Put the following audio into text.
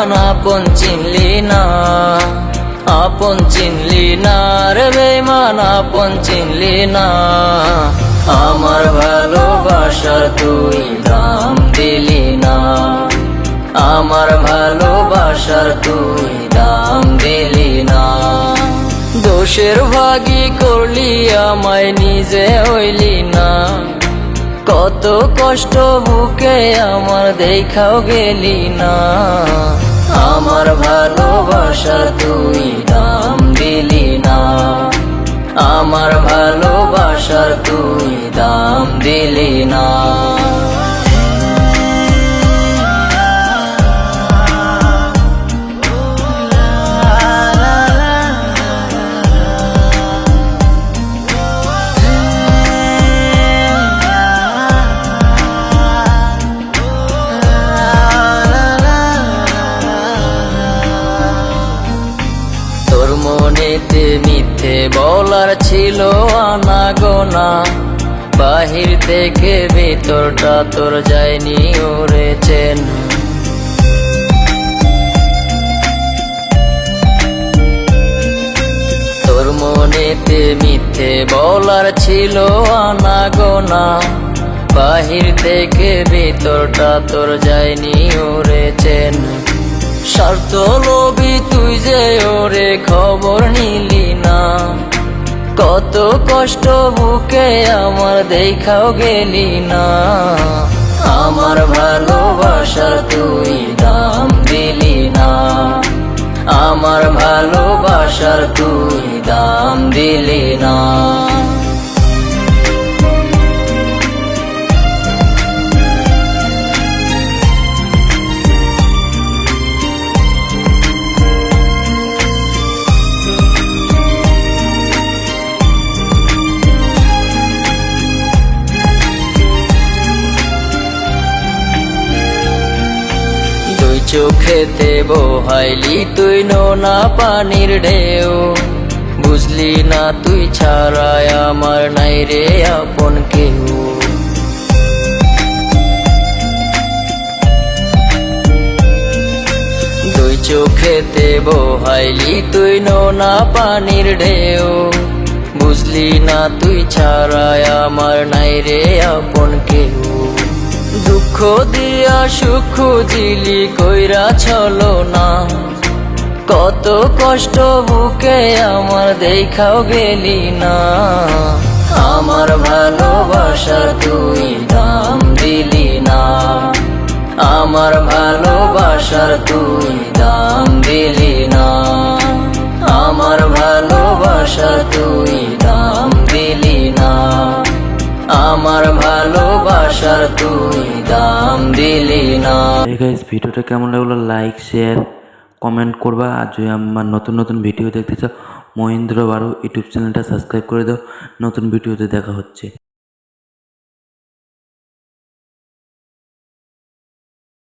বেঈমান আপন চিনলি না, আপন চিনলি না রে বেঈমান আপন চিনলি না। আমার ভালোবাসার তুই দাম দিলি না, আমার ভালোবাসার তুই দাম দিলি না। দোষের ভাগী করলি আমায় নিজে হইলি না, কত কষ্ট বুকে আমার দেখাও গেলি না। আমার ভালোবাসার তুই দাম দিলি না, আমার ভালোবাসার তুই দাম দিলি না। মনেতে মিথ্যে বলার ছিল আনাগোনা, বাহির থেকে ভিতরটা তোর যায়নি ওরে চেন। তোর মনেতে মিথ্যে বলার ছিল আনাগোনা, বাহির থেকে ভিতরটা তোর যায়নি ওরে চেন। স্বার্থ লোভী তুই যে ওরে খবর নিলি না, কত কষ্ট বুকে আমার দেখাও গেলি না। আমার ভালোবাসার তুই দাম দিলি না, আমার ভালোবাসার তুই দাম দিলি না। চোখেতে বহাইলি তুই নোনা পানির ঢেউ, বুঝলি না তুই ছাড়াই আমার নাই রে আপন কেউ। দুই চোখেতে বহাইলি তুই নোনা পানির ঢেউ, বুঝলি না তুই ছাড়াই আমার নাই রে আপন কেউ। দুঃখ দিয়া সুখ দিলি কইরা ছলো না, কত কষ্ট বুকে আমার দেখাও গেলি না। আমার ভালোবাসার তুই দাম দিলি না, আমার ভালোবাসার তুই দাম দিলি না, আমার ভালোবাসার তুই দাম দিলি না, আমার ভালোবাসার তুই দাম দিলি না। এই গাইস, ভিডিওটা কেমন লাগলো লাইক শেয়ার কমেন্ট করবা। আর যদি আমার নতুন নতুন ভিডিও দেখতে চাও মহেন্দ্র বারো ইউটিউব চ্যানেলটা সাবস্ক্রাইব করে দাও। নতুন ভিডিওতে দেখা হচ্ছে।